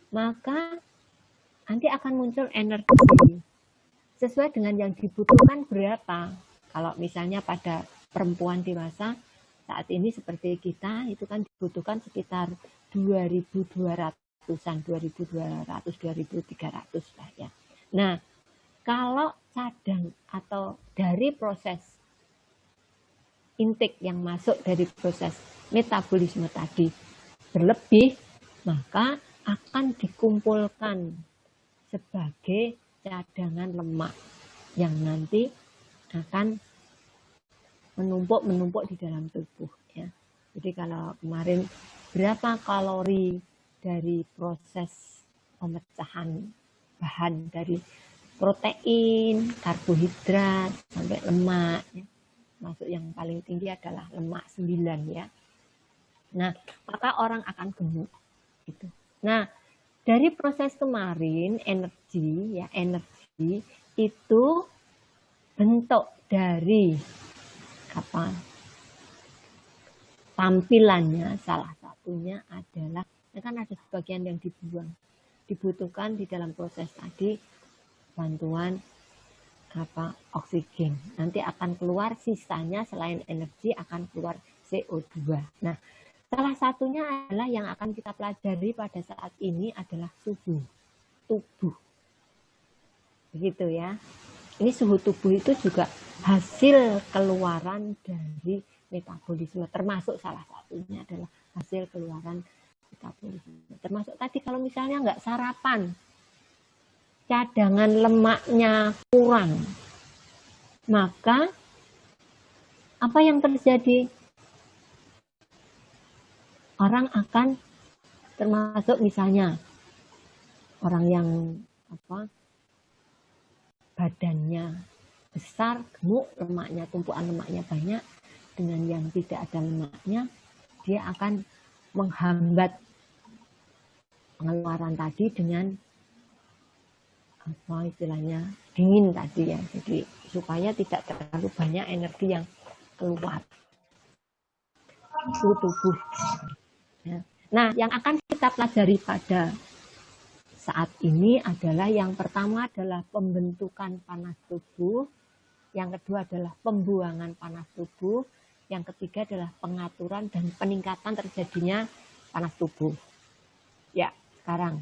maka nanti akan muncul energi sesuai dengan yang dibutuhkan berapa. Kalau misalnya pada perempuan dewasa saat ini seperti kita itu kan dibutuhkan sekitar 2.200-an, 2.200, 2.300 lah ya. Nah, kalau cadang atau dari proses intake yang masuk dari proses metabolisme tadi berlebih, maka akan dikumpulkan sebagai cadangan lemak yang nanti akan menumpuk di dalam tubuh ya. Jadi kalau kemarin berapa kalori dari proses pemecahan bahan dari protein, karbohidrat sampai lemak ya. Masuk yang paling tinggi adalah lemak 9 ya. Nah, maka orang akan gemuk gitu. Nah, dari proses kemarin energi itu bentuk dari apa? Tampilannya salah satunya adalah kan ada sebagian yang dibuang. Dibutuhkan di dalam proses tadi bantuan oksigen. Nanti akan keluar sisanya selain energi akan keluar CO2. Nah, salah satunya adalah yang akan kita pelajari pada saat ini adalah suhu tubuh. Begitu ya. Ini suhu tubuh itu juga hasil keluaran dari metabolisme, termasuk salah satunya adalah hasil keluaran metabolisme. Termasuk tadi kalau misalnya nggak sarapan, cadangan lemaknya kurang, maka apa yang terjadi? Orang akan termasuk misalnya orang yang badannya besar, gemuk, lemaknya, tumpuan lemaknya banyak, dengan yang tidak ada lemaknya, dia akan menghambat pengeluaran tadi dengan istilahnya dingin tadi ya. Jadi supaya tidak terlalu banyak energi yang keluar suhu tubuh. Ya. Nah, yang akan kita pelajari pada saat ini adalah yang pertama adalah pembentukan panas tubuh, yang kedua adalah pembuangan panas tubuh, yang ketiga adalah pengaturan dan peningkatan terjadinya panas tubuh. Ya, sekarang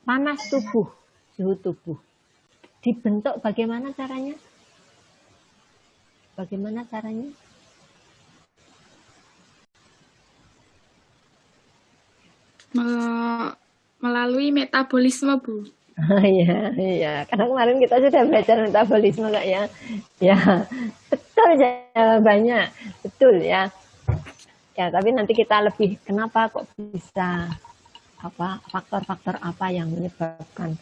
panas tubuh, suhu tubuh dibentuk bagaimana caranya? Bagaimana caranya? Melalui metabolisme, Bu. Iya. Karena kemarin kita sudah belajar metabolisme Kak ya. Ya, betul jawabannya. Betul ya. Ya, tapi nanti kita lebih kenapa kok bisa faktor-faktor apa yang menyebabkan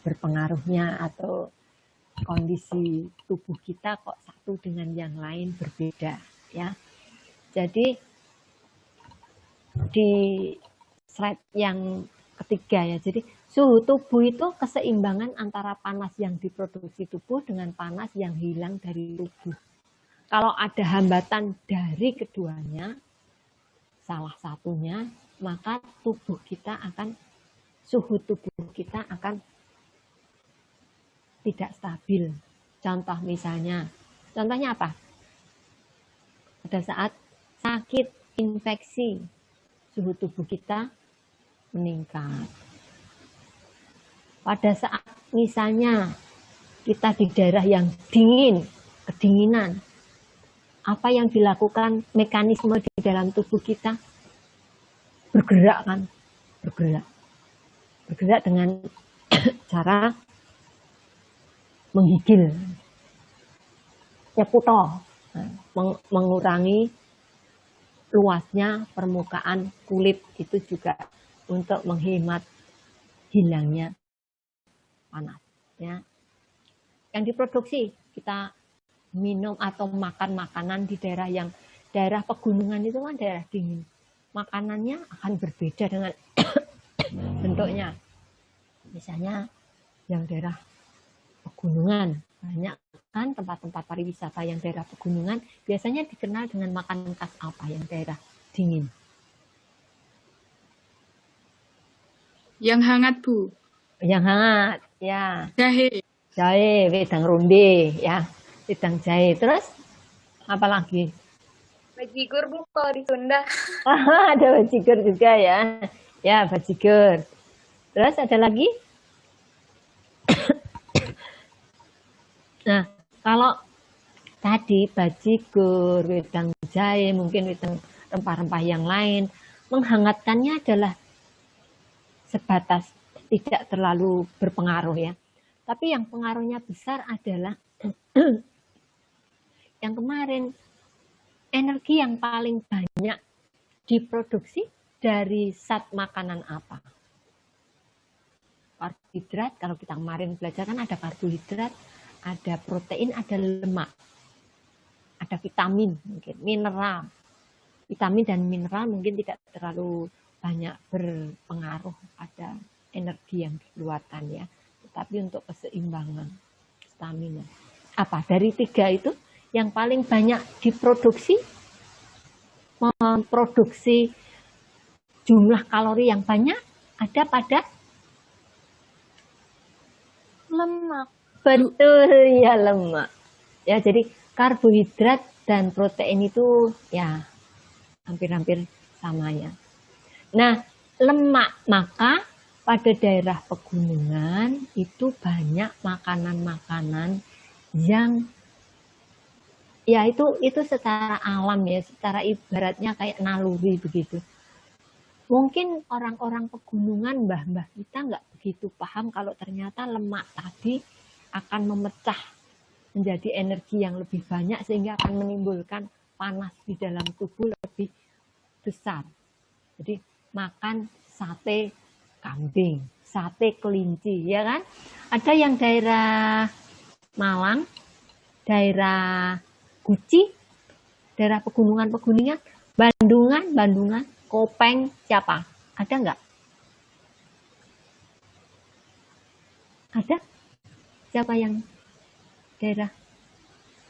berpengaruhnya atau kondisi tubuh kita kok satu dengan yang lain berbeda ya. Jadi di slide yang ketiga ya. Jadi suhu tubuh itu keseimbangan antara panas yang diproduksi tubuh dengan panas yang hilang dari tubuh. Kalau ada hambatan dari keduanya, salah satunya, maka suhu tubuh kita akan tidak stabil. Contoh misalnya, contohnya apa? Pada saat sakit, infeksi, suhu tubuh kita meningkat. Pada saat misalnya kita di daerah yang dingin, kedinginan, apa yang dilakukan mekanisme di dalam tubuh kita? Bergerak kan? Bergerak dengan cara menggigil, nyeputo, mengurangi luasnya permukaan kulit, itu juga untuk menghemat hilangnya panas. Ya. Yang diproduksi kita minum atau makan makanan di daerah pegunungan itu kan daerah dingin. Makanannya akan berbeda dengan bentuknya. Misalnya yang daerah pegunungan, banyak kan tempat-tempat pariwisata yang daerah pegunungan biasanya dikenal dengan makanan khas apa yang daerah dingin. Yang hangat, Bu. Yang hangat, ya. Jahe. Jahe, wedang ronde, ya. Wedang jahe. Terus apa lagi? Bajigur Bu kalau di Sunda. Ada bajigur juga ya. Ya, bajigur. Terus ada lagi? Nah, kalau tadi bajigur, wedang jahe, mungkin wedang rempah-rempah yang lain, menghangatkannya adalah sebatas tidak terlalu berpengaruh ya. Tapi yang pengaruhnya besar adalah yang kemarin energi yang paling banyak diproduksi dari zat makanan apa? Karbohidrat, kalau kita kemarin belajar kan ada karbohidrat, ada protein, ada lemak, ada vitamin, mungkin mineral. Vitamin dan mineral mungkin tidak terlalu banyak berpengaruh pada energi yang dikeluarkan ya, tetapi untuk keseimbangan stamina. Apa dari tiga itu yang paling banyak diproduksi, memproduksi jumlah kalori yang banyak ada pada Lemak. betul ya lemak. Ya jadi karbohidrat dan protein itu ya hampir-hampir sama ya. Nah lemak maka pada daerah pegunungan itu banyak makanan-makanan yang ya itu secara alam ya, secara ibaratnya kayak naluri begitu. Mungkin orang-orang pegunungan mbah-mbah kita nggak begitu paham kalau ternyata lemak tadi akan memecah menjadi energi yang lebih banyak sehingga akan menimbulkan panas di dalam tubuh lebih besar. Jadi makan sate kambing, sate kelinci, ya kan? Ada yang daerah Malang, daerah Guci, daerah pegunungan-pegunungan, Bandungan, Kopeng, siapa? Ada nggak? Ada? Siapa yang daerah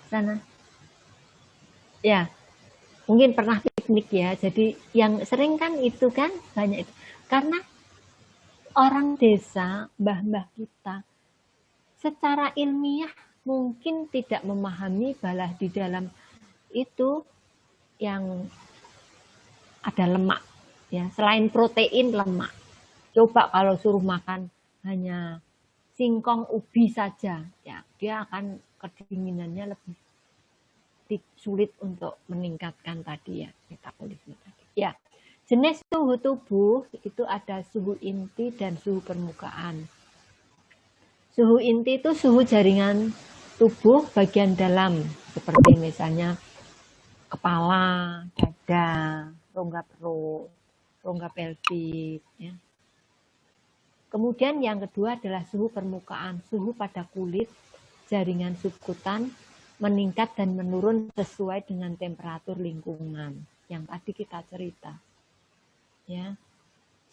sana? Ya, mungkin pernah piknik ya. Jadi yang sering kan itu kan banyak itu. Karena orang desa, mbah-mbah kita, secara ilmiah mungkin tidak memahami bahwa di dalam itu yang ada lemak ya, selain protein lemak. Coba kalau suruh makan hanya singkong ubi saja ya, dia akan kedinginannya lebih sulit untuk meningkatkan tadi ya metabolisme tadi ya. Jenis suhu tubuh itu ada suhu inti dan suhu permukaan. Suhu inti itu suhu jaringan tubuh bagian dalam seperti misalnya kepala, dada, rongga perut, rongga pelvis. Ya. Kemudian yang kedua adalah suhu permukaan, suhu pada kulit, jaringan subkutan meningkat dan menurun sesuai dengan temperatur lingkungan yang tadi kita cerita. Ya.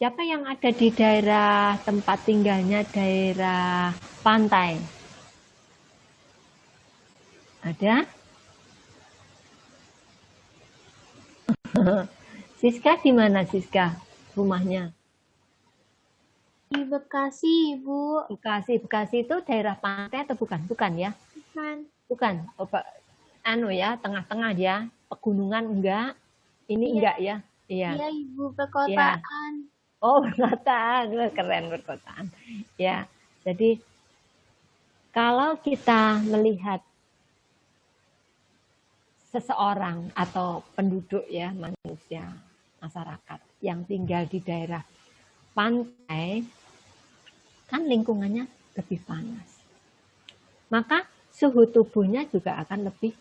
Siapa yang ada di daerah tempat tinggalnya daerah pantai? Ada? Siska di mana Siska rumahnya? Di Bekasi, Ibu. Bekasi itu daerah pantai atau bukan? Bukan ya? Bukan. Anu ya, tengah-tengah ya. Pegunungan enggak? Ini iya. Enggak ya? Iya. Iya, Ibu, perkotaan. Ya. Oh, perkotaan. Keren perkotaan. Ya. Jadi kalau kita melihat seseorang atau penduduk ya, manusia, masyarakat yang tinggal di daerah pantai, kan lingkungannya lebih panas. Maka suhu tubuhnya juga akan lebih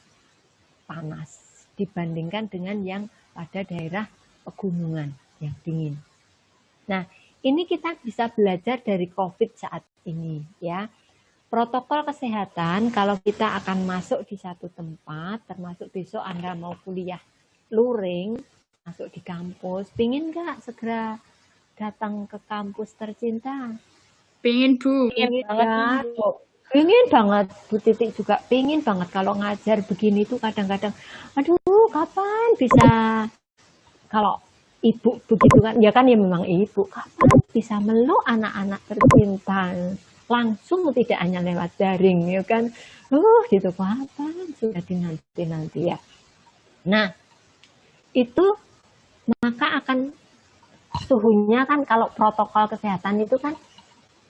panas dibandingkan dengan yang pada daerah pegunungan yang dingin. Nah, ini kita bisa belajar dari COVID saat ini ya. Protokol kesehatan kalau kita akan masuk di satu tempat, termasuk besok Anda mau kuliah luring, masuk di kampus, pingin nggak segera datang ke kampus tercinta? Pingin, Bu. Pingin banget, Bu. Pingin banget, Bu Titik juga pingin banget kalau ngajar begini tuh kadang-kadang, aduh kapan bisa, kalau ibu begitu kan, ya kan ya memang ibu, kapan bisa meluk anak-anak tercinta langsung tidak hanya lewat daring ya kan, gitu kapan sudah dinanti-nanti ya. Nah itu maka akan suhunya kan, kalau protokol kesehatan itu kan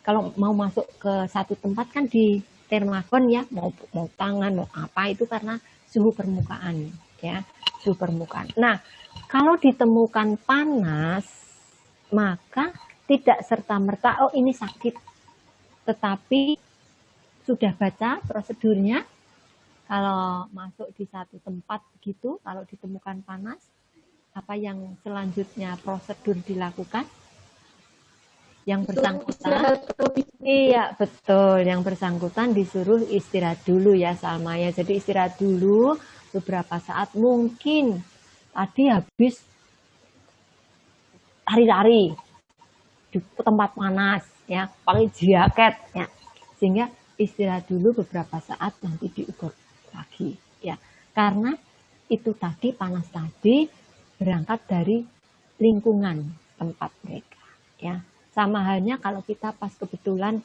kalau mau masuk ke satu tempat kan di termagon ya, mau tangan mau apa itu karena suhu permukaan ya, suhu permukaan. Nah kalau ditemukan panas maka tidak serta-merta oh ini sakit, tetapi sudah baca prosedurnya. Kalau masuk di satu tempat begitu, kalau ditemukan panas, apa yang selanjutnya prosedur dilakukan? Yang bersangkutan, iya betul, yang bersangkutan disuruh istirahat dulu ya Salma ya. Jadi istirahat dulu beberapa saat, mungkin tadi habis lari-lari di tempat panas ya, pakai jaket ya, sehingga istirahat dulu beberapa saat, nanti diukur lagi ya. Karena itu tadi panas tadi berangkat dari lingkungan tempat mereka ya. Sama halnya kalau kita pas kebetulan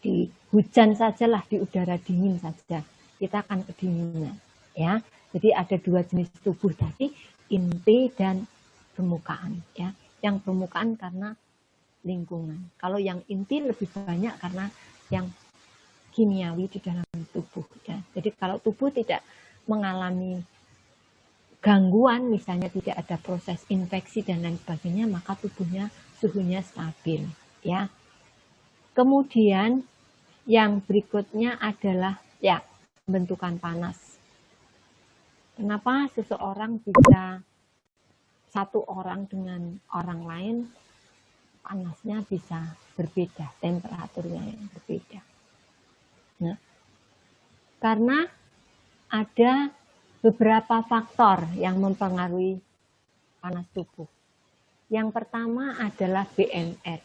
di hujan sajalah, di udara dingin saja, kita akan kedinginan ya. Jadi ada dua jenis tubuh tadi, inti dan permukaan ya. Yang permukaan karena lingkungan. Kalau yang inti lebih banyak karena yang kimiawi di dalam tubuh ya. Jadi kalau tubuh tidak mengalami gangguan, misalnya tidak ada proses infeksi dan lain sebagainya, maka tubuhnya suhunya stabil ya. Kemudian yang berikutnya adalah ya pembentukan panas. Kenapa seseorang bisa, satu orang dengan orang lain panasnya bisa berbeda, temperaturnya yang berbeda. Nah, karena ada beberapa faktor yang mempengaruhi panas tubuh. Yang pertama adalah BMR,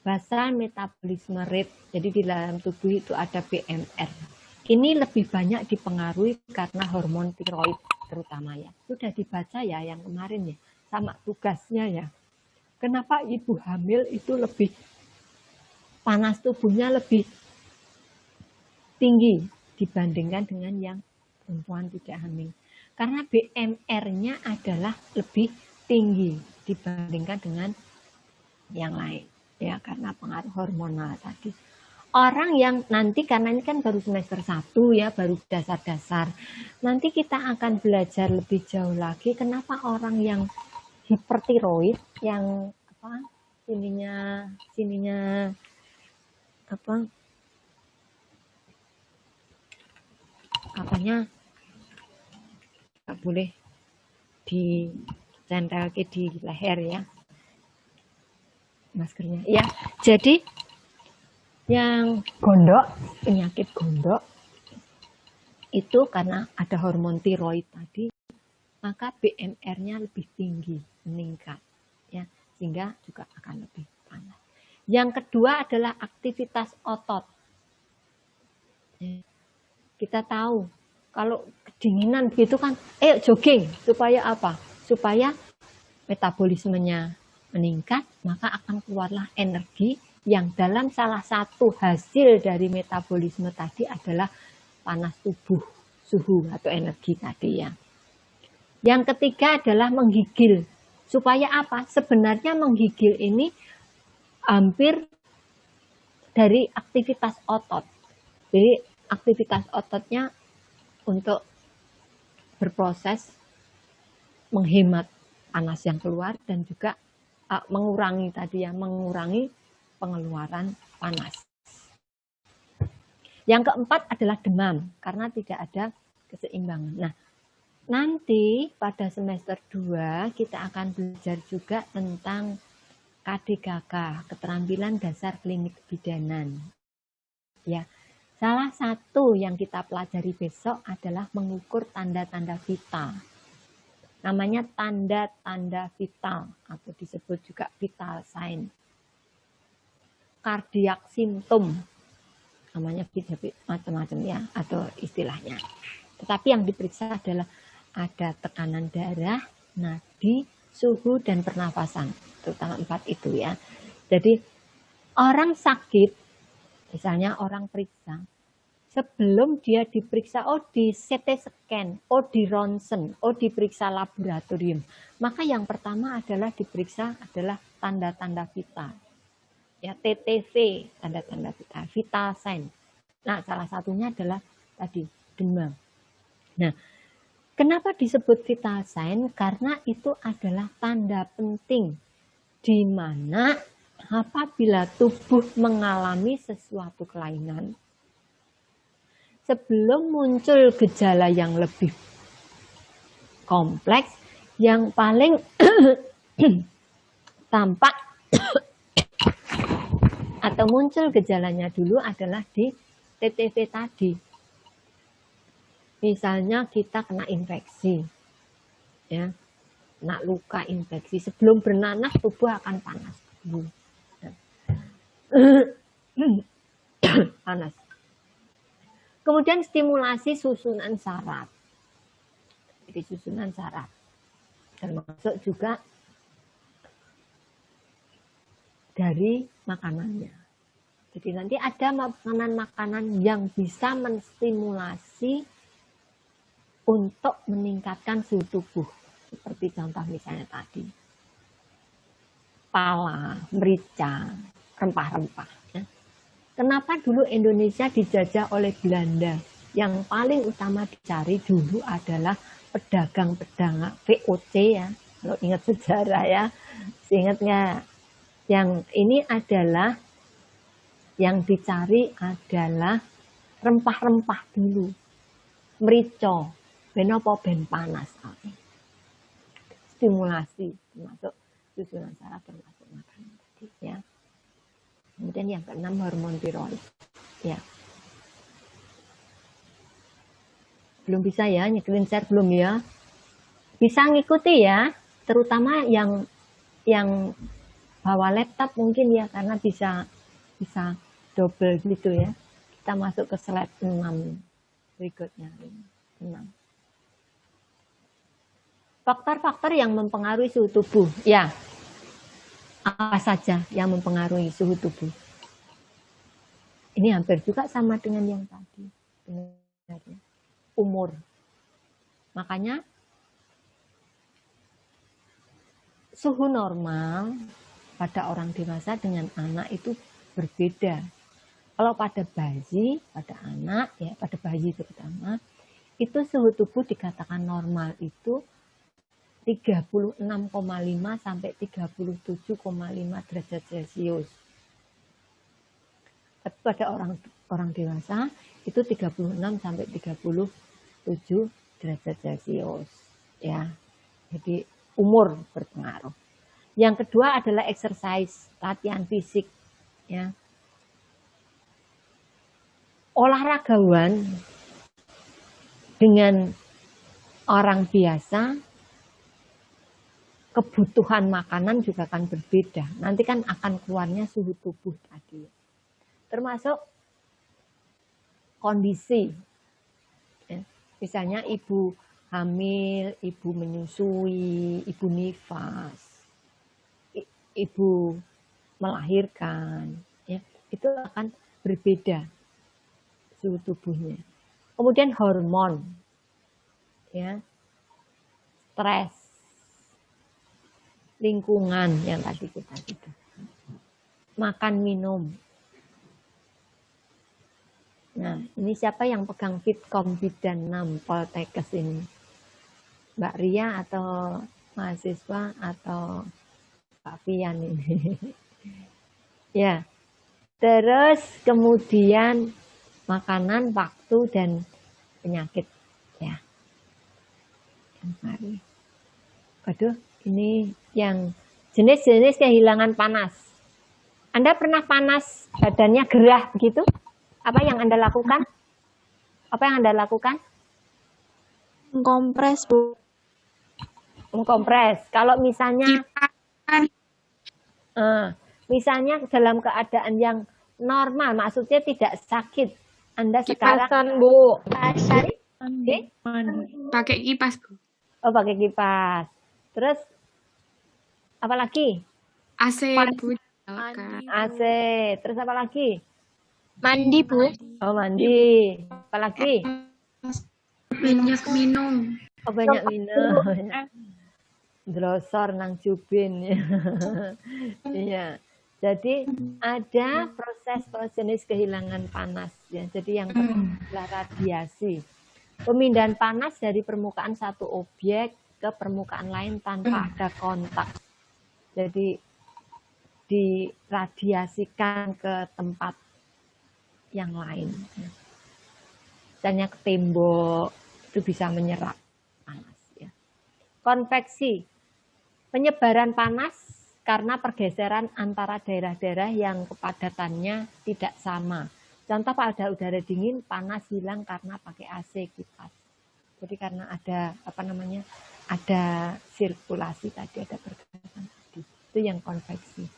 basal metabolisme rate. Jadi di dalam tubuh itu ada BMR. Ini lebih banyak dipengaruhi karena hormon tiroid terutama ya. Sudah dibaca ya yang kemarin ya, sama tugasnya ya. Kenapa ibu hamil itu lebih panas tubuhnya lebih tinggi dibandingkan dengan yang perempuan tidak hamil? Karena BMR-nya adalah lebih tinggi dibandingkan dengan yang lain ya, karena pengaruh hormonal tadi. Orang yang nanti, karena ini kan baru semester 1 ya, baru dasar-dasar, nanti kita akan belajar lebih jauh lagi kenapa orang yang hipertiroid, yang apa sininya apa apanya nggak boleh dicentel di leher ya maskernya ya. Jadi yang gondok, penyakit gondok itu karena ada hormon tiroid tadi, maka BMR-nya lebih tinggi, meningkat ya, sehingga juga akan lebih panas. Yang kedua adalah aktivitas otot. Kita tahu kalau kedinginan begitu kan, jogging, supaya apa? Supaya metabolismenya meningkat, maka akan keluarlah energi yang dalam salah satu hasil dari metabolisme tadi adalah panas tubuh, suhu atau energi tadi ya. Yang ketiga adalah menggigil. Supaya apa? Sebenarnya menggigil ini hampir dari aktivitas otot. Jadi aktivitas ototnya untuk berproses menghemat panas yang keluar dan juga mengurangi tadi ya, mengurangi pengeluaran panas. Yang keempat adalah demam karena tidak ada keseimbangan. Nah, nanti pada semester 2 kita akan belajar juga tentang KDKK, keterampilan dasar klinik kebidanan. Ya, salah satu yang kita pelajari besok adalah mengukur tanda-tanda vital. Namanya tanda-tanda vital atau disebut juga vital sign. Kardiak simptom, namanya macam-macam ya atau istilahnya. Tetapi yang diperiksa adalah ada tekanan darah, nadi, suhu, dan pernafasan. Terutama 4 itu ya. Jadi orang sakit, misalnya orang periksa, sebelum dia diperiksa, di CT scan, di ronsen, diperiksa laboratorium, maka yang pertama adalah diperiksa adalah tanda-tanda vital. Ya, TTV, tanda-tanda vital, vital sign. Nah, salah satunya adalah tadi demam. Nah, kenapa disebut vital sign? Karena itu adalah tanda penting di mana apabila tubuh mengalami sesuatu kelainan, sebelum muncul gejala yang lebih kompleks, yang paling tampak atau muncul gejalanya dulu adalah di TTV tadi. Misalnya kita kena infeksi, ya, kena luka infeksi, sebelum bernanah tubuh akan panas dulu. Panas. Kemudian stimulasi susunan saraf. Jadi susunan saraf. Termasuk juga dari makanannya. Jadi nanti ada makanan-makanan yang bisa menstimulasi untuk meningkatkan suhu tubuh. Seperti contoh misalnya tadi. Pala, merica, rempah-rempah. Ya. Kenapa dulu Indonesia dijajah oleh Belanda? Yang paling utama dicari dulu adalah pedagang-pedagang VOC ya. Kalau ingat sejarah ya. Ingatnya yang ini adalah yang dicari adalah rempah-rempah dulu. Merica, ben apa ben panas. Stimulasi termasuk susunan saraf termasuk makanan tadi ya. Kemudian yang keenam hormon tiroid. Ya. Belum bisa ya, nyekelin share belum ya? Bisa ngikuti ya, terutama yang bawa laptop mungkin ya, karena bisa double gitu ya. Kita masuk ke slide 6 berikutnya. 6. Faktor-faktor yang mempengaruhi suhu tubuh. Ya, apa saja yang mempengaruhi suhu tubuh? Ini hampir juga sama dengan yang tadi. Umur. Makanya suhu normal pada orang dewasa dengan anak itu berbeda. Kalau pada bayi, pada anak, ya pada bayi terutama, itu suhu tubuh dikatakan normal itu 36,5 sampai 37,5 derajat Celcius. Tapi pada orang dewasa itu 36 sampai 37 derajat Celcius. Ya. Jadi umur berpengaruh. Yang kedua adalah exercise, latihan fisik. Ya. Olahragawan dengan orang biasa, kebutuhan makanan juga akan berbeda. Nanti kan akan keluarnya suhu tubuh tadi. Termasuk kondisi. Ya. Misalnya ibu hamil, ibu menyusui, ibu nifas, ibu melahirkan, ya, itu akan berbeda suhu tubuhnya. Kemudian hormon, ya, stres, lingkungan yang tadi kita gitu, makan minum. Nah, ini siapa yang pegang Fitkom Bidan 6 Poltekkes ini? Mbak Ria atau mahasiswa atau Pak Fian ini? Ya. Terus kemudian makanan, waktu, dan penyakit. Ya. Mari. Waduh, ini yang jenis-jenis kehilangan panas. Anda pernah panas, badannya gerah gitu? Apa yang Anda lakukan? Apa yang Anda lakukan? Mengkompres, Bu. Mengkompres. Kalau misalnya misalnya dalam keadaan yang normal, maksudnya tidak sakit, Anda sekarang Kipasan, Bu. okay? Pakai kipas, Bu. Oh, pakai kipas. Terus Apalagi? AC, Panas. Bu. Dinyalakan. AC. Terus apa lagi? Mandi, Bu. Oh, mandi. Apalagi? Banyak minum. Oh, banyak minum. Drosor nang jubin. Iya. Jadi ada proses jenis kehilangan panas ya. Jadi yang pertama adalah radiasi. Pemindahan panas dari permukaan satu objek ke permukaan lain tanpa ada kontak. Jadi diradiasikan ke tempat yang lain. Misalnya ke tembok itu bisa menyerap panas ya. Konveksi. Penyebaran panas karena pergeseran antara daerah-daerah yang kepadatannya tidak sama. Contoh pada udara dingin, panas hilang karena pakai AC kipas. Jadi karena ada ada sirkulasi tadi, ada pergerakan tadi. Itu yang konveksi.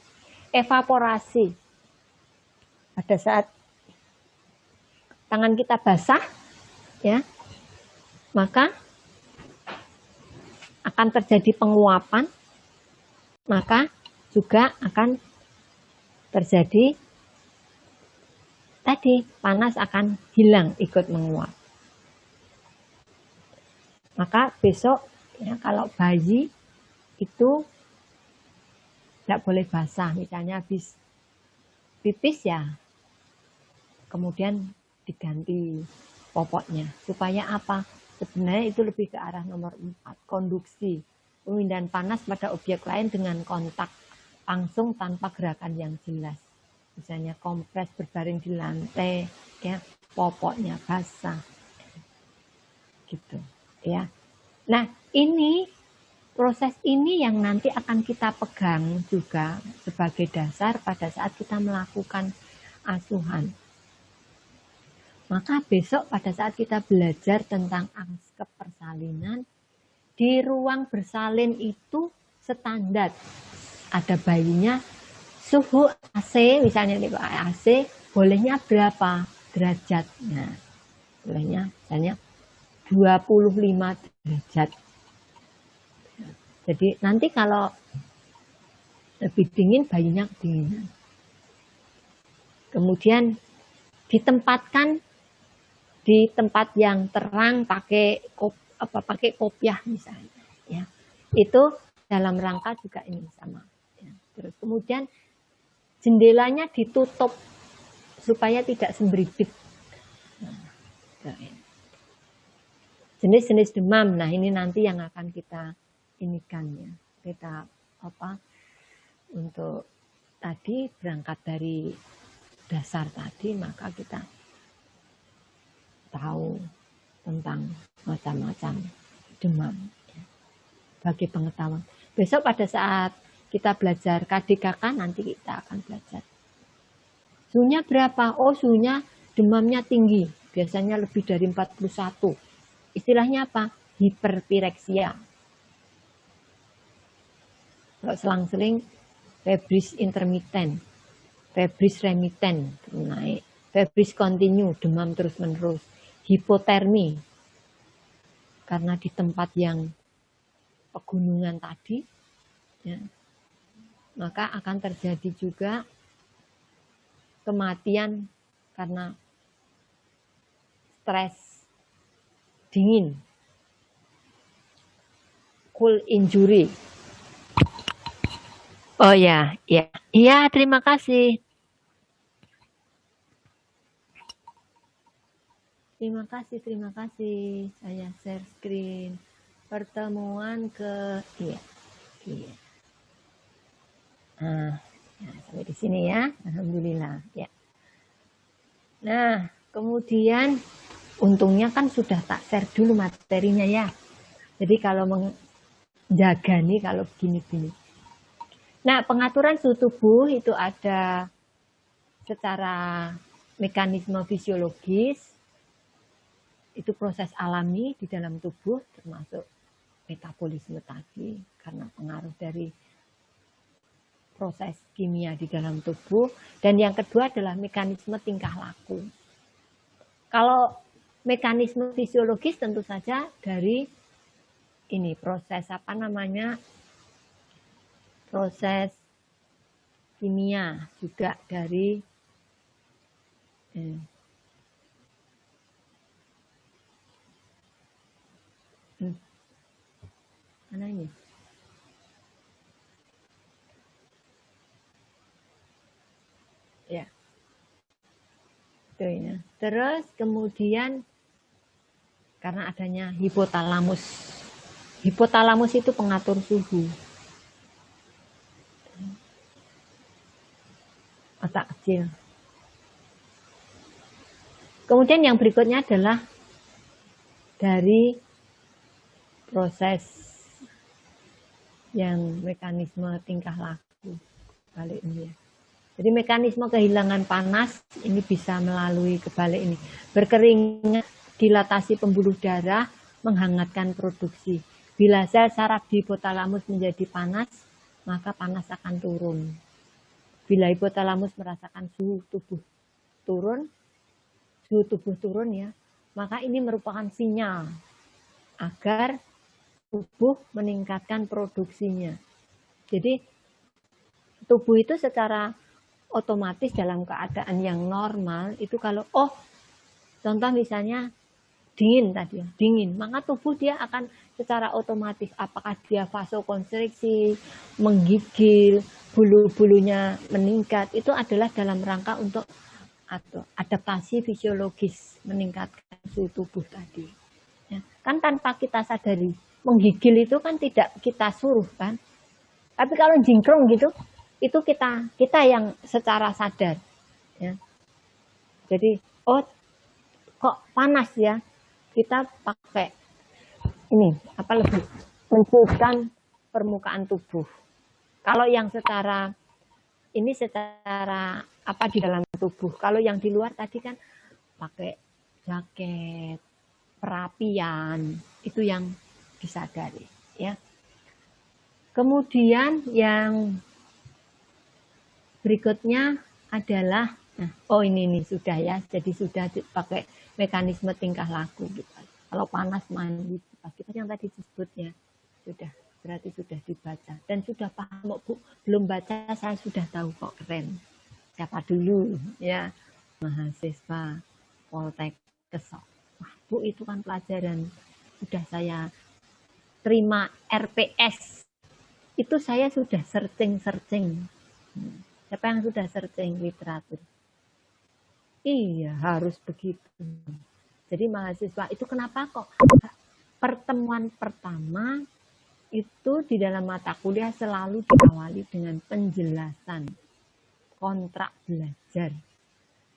Evaporasi. Pada saat tangan kita basah, ya, maka akan terjadi penguapan. Maka juga akan terjadi tadi panas akan hilang ikut menguap. Maka besok ya, kalau bayi itu tidak boleh basah, misalnya habis pipis ya, kemudian diganti popoknya. Supaya apa? Sebenarnya itu lebih ke arah nomor 4, konduksi. Pemindahan panas pada objek lain dengan kontak langsung tanpa gerakan yang jelas. Misalnya kompres berbaring di lantai, ya, popoknya basah. Gitu, ya. Nah, proses ini yang nanti akan kita pegang juga sebagai dasar pada saat kita melakukan asuhan. Maka besok pada saat kita belajar tentang aspek persalinan, di ruang bersalin itu standar. Ada bayinya suhu AC, misalnya di AC, bolehnya berapa derajat? Nah, bolehnya misalnya 25 derajat. Jadi nanti kalau lebih dingin, bayinya kedinginan. Kemudian ditempatkan di tempat yang terang pakai kopiah misalnya, ya. Itu dalam rangka juga ini sama. Ya. Terus kemudian jendelanya ditutup supaya tidak semberbit. Jenis-jenis demam, nah ini nanti yang akan kita inikan ya. Kita untuk tadi berangkat dari dasar tadi, maka kita tahu tentang macam-macam demam bagi pengetahuan. Besok pada saat kita belajar KDKK nanti kita akan belajar. Suhunya berapa? Oh, suhunya demamnya tinggi, biasanya lebih dari 41. Istilahnya apa? Hiperpireksia. Kalau selang-seling febris intermittent, febris remittent naik, febris kontinu demam terus-menerus, hipotermi karena di tempat yang pegunungan tadi, ya, maka akan terjadi juga kematian karena stres dingin, cool injury. Oh ya, ya, iya, terima kasih. Terima kasih. Saya share screen. Pertemuan iya. Nah, ya, sampai di sini ya. Alhamdulillah. Ya. Nah, kemudian untungnya kan sudah tak share dulu materinya ya. Jadi kalau menjaga nih kalau begini-begini. Nah, pengaturan suhu tubuh itu ada secara mekanisme fisiologis. Itu proses alami di dalam tubuh, termasuk metabolisme tadi, karena pengaruh dari proses kimia di dalam tubuh. Dan yang kedua adalah mekanisme tingkah laku. Kalau mekanisme fisiologis tentu saja dari ini proses proses kimia juga dari mana ini? Ya. Itu ya. Terus kemudian karena adanya hipotalamus. Hipotalamus itu pengatur suhu. Otak kecil. Kemudian yang berikutnya adalah dari proses yang mekanisme tingkah laku kebalik ini ya. Jadi mekanisme kehilangan panas ini bisa melalui kebalik ini. Berkeringnya, dilatasi pembuluh darah, menghangatkan produksi. Bila sel saraf di hipotalamus menjadi panas, maka panas akan turun. Bila hipotalamus merasakan suhu tubuh turun ya, maka ini merupakan sinyal agar tubuh meningkatkan produksinya. Jadi tubuh itu secara otomatis dalam keadaan yang normal itu kalau contoh misalnya dingin tadi ya, dingin, maka tubuh dia akan secara otomatis apakah dia vasokonstriksi, menggigil, bulu-bulunya meningkat, itu adalah dalam rangka untuk adaptasi fisiologis meningkatkan suhu tubuh tadi. Ya, kan tanpa kita sadari, menggigil itu kan tidak kita suruh kan. Tapi kalau jingkrong gitu, itu kita yang secara sadar. Ya. Jadi, kok panas ya? Kita pakai ini lebih mencuitkan permukaan tubuh. Kalau yang secara di dalam tubuh. Kalau yang di luar tadi kan pakai jaket, perapian, itu yang disadari ya. Kemudian yang berikutnya adalah ini sudah ya. Jadi sudah pakai mekanisme tingkah laku gitu. Kalau panas mandi, kita yang tadi disebutnya sudah. Berarti sudah dibaca dan sudah paham Bu, belum baca saya sudah tahu kok, keren. Siapa dulu ya, mahasiswa Poltek Kesok. Wah Bu, itu kan pelajaran sudah saya terima RPS. Itu saya sudah searching. Siapa yang sudah searching literatur? Iya, harus begitu. Jadi mahasiswa itu kenapa kok pertemuan pertama itu di dalam mata kuliah selalu diawali dengan penjelasan kontrak belajar.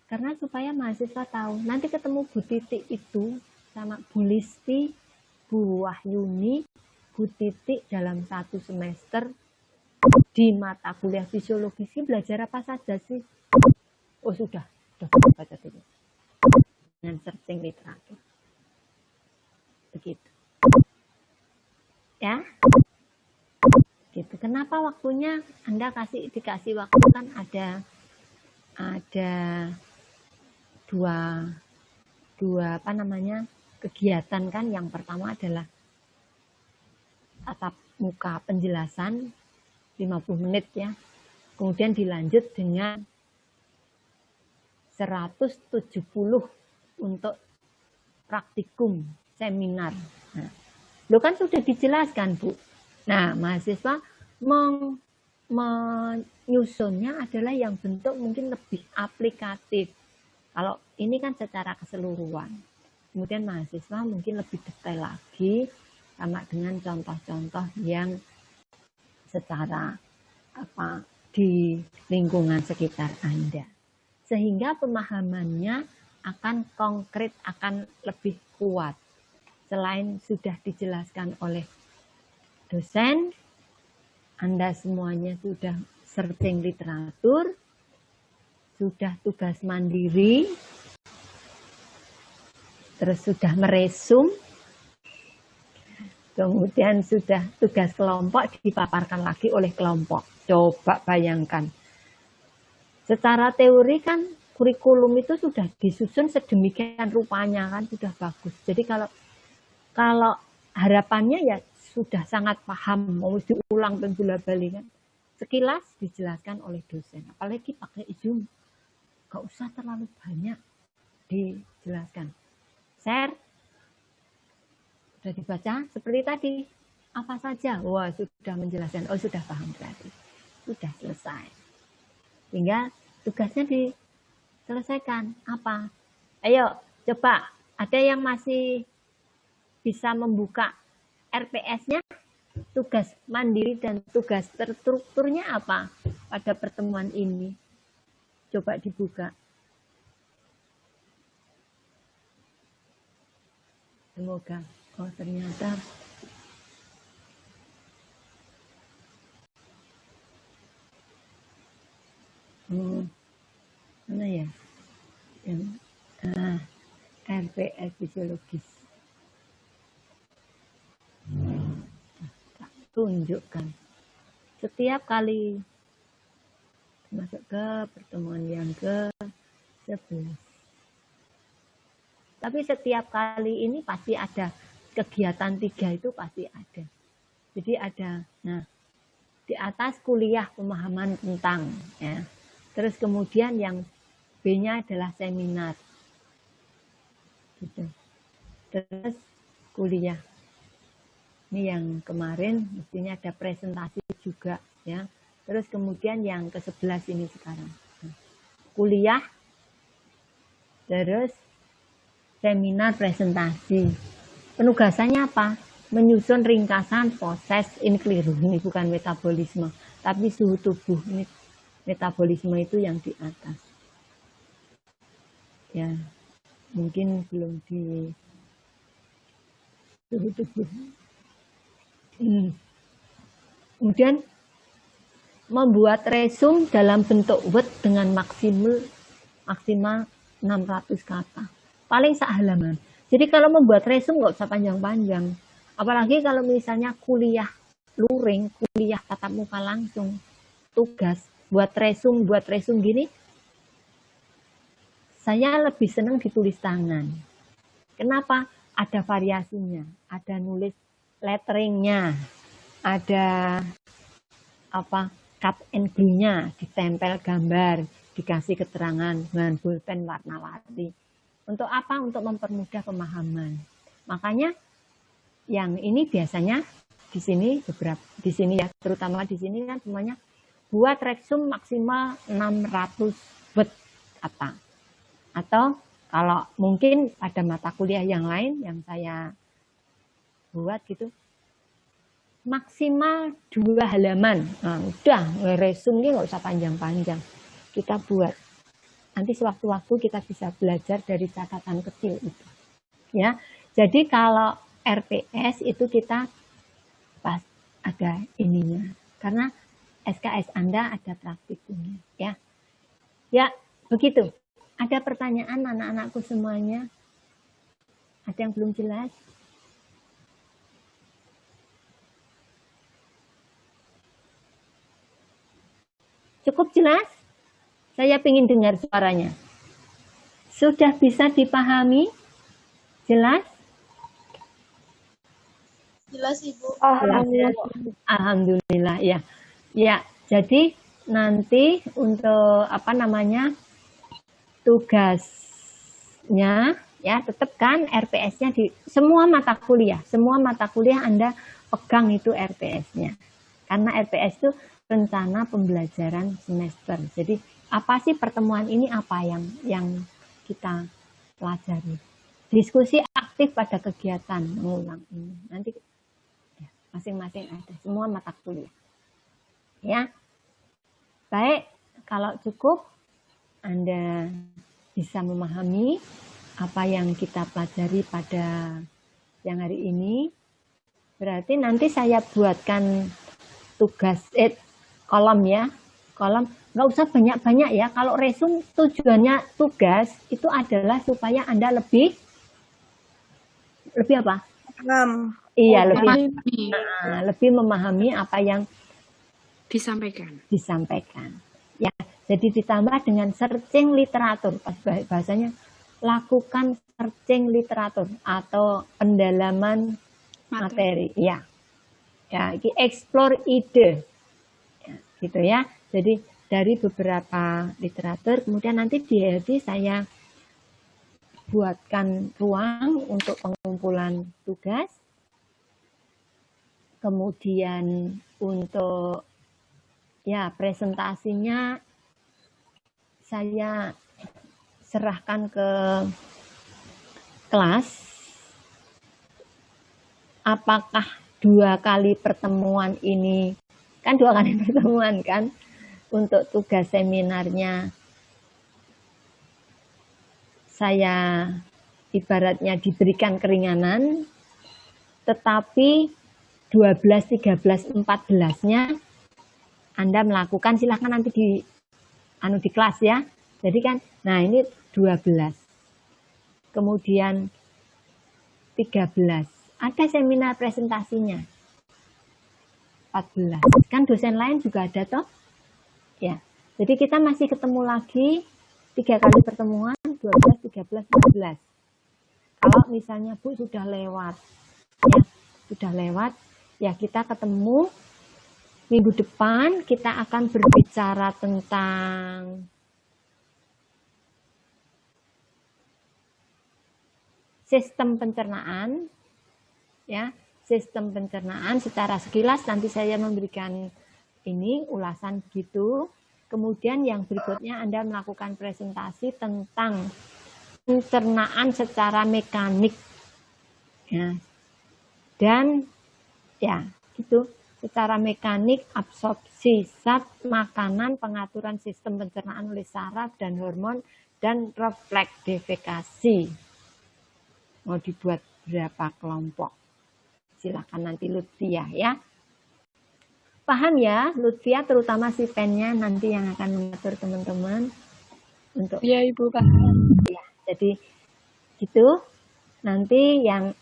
Karena supaya mahasiswa tahu, nanti ketemu Bu Titik itu sama Bu Listi, Bu Wahyuni, Bu Titik dalam satu semester di mata kuliah fisiologi belajar apa saja sih? Oh sudah baca dulu. Dengan searching literatur. Begitu. Ya, gitu. Kenapa waktunya Anda dikasih waktu kan ada dua kegiatan kan. Yang pertama adalah tatap muka penjelasan 50 menit ya. Kemudian dilanjut dengan 170 untuk praktikum seminar. Nah, lo kan sudah dijelaskan Bu. Nah, mahasiswa menyusunnya adalah yang bentuk mungkin lebih aplikatif. Kalau ini kan secara keseluruhan. Kemudian mahasiswa mungkin lebih detail lagi sama dengan contoh-contoh yang secara di lingkungan sekitar Anda. Sehingga pemahamannya akan konkret, akan lebih kuat. Selain sudah dijelaskan oleh dosen, Anda semuanya sudah searching literatur, sudah tugas mandiri, terus sudah meresum, kemudian sudah tugas kelompok dipaparkan lagi oleh kelompok. Coba bayangkan. Secara teori kan kurikulum itu sudah disusun sedemikian rupanya kan, sudah bagus. Jadi kalau harapannya ya sudah sangat paham, mau diulang dan bola-balik kan. sekilas dijelaskan oleh dosen. Apalagi pakai Zoom, gak usah terlalu banyak dijelaskan. Share, sudah dibaca seperti tadi. Apa saja? Wah, sudah menjelaskan. Oh, sudah paham berarti. Sudah selesai. Sehingga tugasnya diselesaikan. Apa? Ayo, coba. Ada yang masih bisa membuka RPS-nya? Tugas mandiri dan tugas terstrukturnya apa pada pertemuan ini? Coba dibuka. Semoga. Oh, ternyata mana ya? Yang RPS fisiologis. Tak tunjukkan. Setiap kali masuk ke pertemuan yang ke-11. Tapi setiap kali ini pasti ada kegiatan 3 itu pasti ada. Jadi ada, nah di atas kuliah pemahaman tentang, ya. Terus kemudian yang B-nya adalah seminar, gitu. Terus kuliah. Ini yang kemarin mestinya ada presentasi juga, ya. Terus kemudian yang ke-11 ini sekarang. Nah, kuliah, terus seminar presentasi. Penugasannya apa? Menyusun ringkasan proses in keliru. Ini bukan metabolisme, tapi suhu tubuh. Ini metabolisme itu yang di atas. Ya, mungkin belum di suhu tubuh. Kemudian membuat resume dalam bentuk Word dengan maksimal 600 kata. Paling sehalaman. Jadi kalau membuat resume nggak usah panjang-panjang. Apalagi kalau misalnya kuliah luring, kuliah tatap muka langsung, tugas, buat resume gini, saya lebih senang ditulis tangan. Kenapa? Ada variasinya, ada nulis letteringnya, ada cut and glue-nya, ditempel gambar, dikasih keterangan dengan pulpen warna-warni. Untuk apa? Untuk mempermudah pemahaman. Makanya yang ini biasanya di sini di sini ya, terutama di sini kan semuanya buat resume maksimal 600 word kata. Atau kalau mungkin pada mata kuliah yang lain yang saya buat gitu, maksimal 2 halaman. Nah, udah resume nggak usah panjang-panjang. Kita buat. Nanti sewaktu-waktu kita bisa belajar dari catatan kecil itu. Ya. Jadi kalau RPS itu kita pas ada ininya. Karena SKS Anda ada praktikumnya, ya. Ya, begitu. Ada pertanyaan anak-anakku semuanya? Ada yang belum jelas? Cukup jelas? Saya ingin dengar suaranya. Sudah bisa dipahami? Jelas? Jelas, Ibu. Alhamdulillah, ya. Ya, jadi nanti untuk tugasnya ya tetap kan RPS-nya di semua mata kuliah Anda pegang itu RPS-nya. Karena RPS itu rencana pembelajaran semester. Jadi apa sih pertemuan ini, apa yang kita pelajari? Diskusi aktif pada kegiatan mengulang ini. Nanti masing-masing ada semua mata kuliah. Ya. Baik, kalau cukup Anda bisa memahami apa yang kita pelajari pada siang hari ini. Berarti nanti saya buatkan tugas kolom ya. Kolom nggak usah banyak-banyak ya. Kalau resume tujuannya tugas itu adalah supaya Anda lebih apa? Iya, lebih memahami apa yang disampaikan. Ya, jadi ditambah dengan searching literatur. Bahasanya lakukan searching literatur atau pendalaman materi. Ya, explore ide. Ya, gitu ya. Jadi dari beberapa literatur, kemudian nanti di HLD saya buatkan ruang untuk pengumpulan tugas, kemudian untuk ya presentasinya saya serahkan ke kelas. Apakah 2 kali pertemuan ini, kan 2 kali pertemuan kan, untuk tugas seminarnya saya ibaratnya diberikan keringanan, tetapi 12, 13, 14-nya Anda melakukan, silahkan nanti di kelas ya. Jadi kan, nah ini 12. Kemudian 13. Ada seminar presentasinya. 14. Kan dosen lain juga ada toh? Ya. Jadi kita masih ketemu lagi 3 kali pertemuan, 12, 13, 14. Kalau misalnya Bu sudah lewat, ya kita ketemu minggu depan, kita akan berbicara tentang sistem pencernaan, ya, sistem pencernaan secara sekilas nanti saya memberikan ini ulasan gitu. Kemudian yang berikutnya Anda melakukan presentasi tentang pencernaan secara mekanik, ya, dan ya gitu, secara mekanik absorpsi zat makanan, pengaturan sistem pencernaan oleh saraf dan hormon, dan refleks defekasi. Mau dibuat berapa kelompok? Silakan nanti Lutfiah ya. Paham ya, Lutfiah, terutama si pennya nanti yang akan mengatur teman-teman untuk. Iya Ibu paham. Ya, jadi gitu. Nanti yang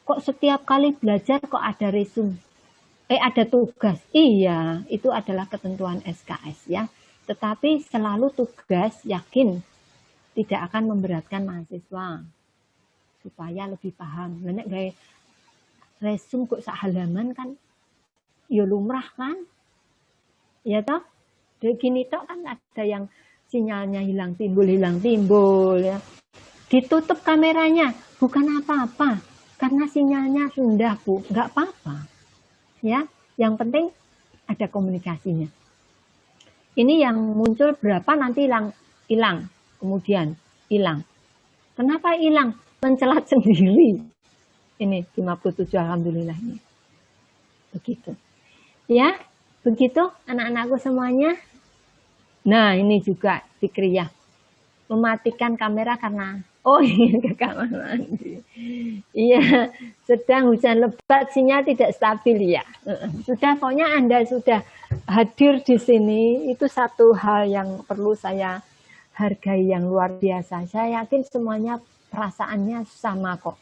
kok setiap kali belajar kok ada resume, ada tugas. Iya, itu adalah ketentuan SKS ya. Tetapi selalu tugas, yakin tidak akan memberatkan mahasiswa supaya lebih paham. Nek gawe resume kok sak halaman kan ya lumrah kan, ya toh. Gini toh kan ada yang sinyalnya hilang timbul ya. Ditutup kameranya, bukan apa-apa, karena sinyalnya rendah Bu, nggak apa-apa. Ya, yang penting ada komunikasinya. Ini yang muncul berapa nanti hilang, kemudian hilang. Kenapa hilang? Mencelat sendiri. Ini 57 alhamdulillah ini. Begitu. Ya, begitu anak-anakku semuanya. Nah, ini juga Fikriyah. Mematikan kamera karena ke kamar mandi. Iya, sedang hujan lebat, sinyal tidak stabil ya. Sudah, pokoknya Anda sudah hadir di sini, itu satu hal yang perlu saya hargai yang luar biasa. Saya yakin semuanya perasaannya sama kok.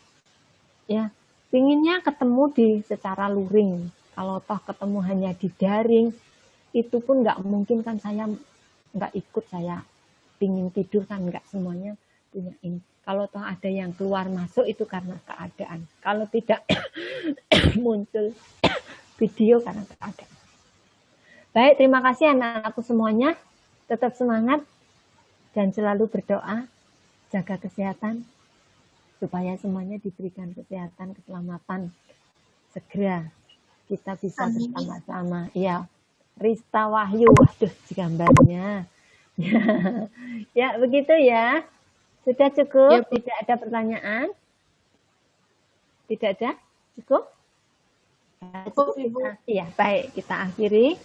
Ya, pinginnya ketemu secara luring. Kalau toh ketemu hanya di daring, itu pun nggak mungkin kan, saya nggak ikut, saya pingin tidur kan, nggak semuanya punya ini. Kalau toh ada yang keluar masuk itu karena keadaan. Kalau tidak muncul video karena keadaan. Baik, terima kasih anak-anakku semuanya. Tetap semangat dan selalu berdoa, jaga kesehatan, supaya semuanya diberikan kesehatan, keselamatan. Segera kita bisa bersama-sama. Iya, Rista Wahyu, waduh gambarnya. Ya, begitu ya. Sudah cukup? Ya, tidak ada pertanyaan? Tidak ada? Cukup? Cukup, Ibu. Iya, baik. Kita akhiri.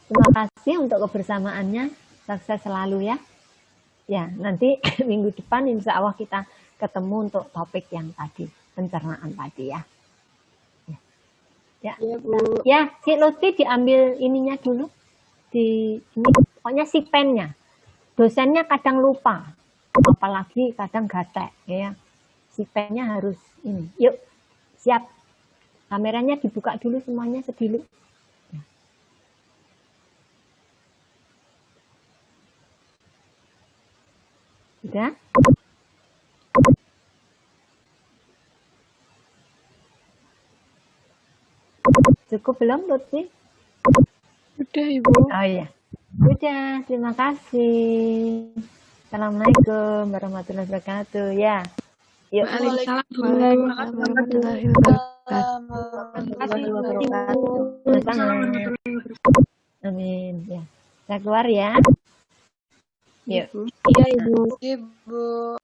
Terima kasih untuk kebersamaannya. Sukses selalu ya. Ya, nanti minggu depan insya Allah kita ketemu untuk topik yang tadi, pencernaan tadi ya. Ya, Bu. Ya, si Lutfi diambil ininya dulu. Ini, pokoknya si pennya. Dosennya kadang lupa, apalagi kadang gatek ya. Si pennya harus ini. Yuk, siap. Kameranya dibuka dulu semuanya sedulu. Sudah? Cukup belum, Lutfi? Udah, Ibu. Oh iya. Udah, terima kasih. Assalamualaikum warahmatullahi wabarakatuh. Ya. Yuk. Waalaikumsalam. Warahmatullahi wabarakatuh. Sama-sama. Amin. Ya. Saya keluar ya. Yuk. Ibu. Iya, Ibu.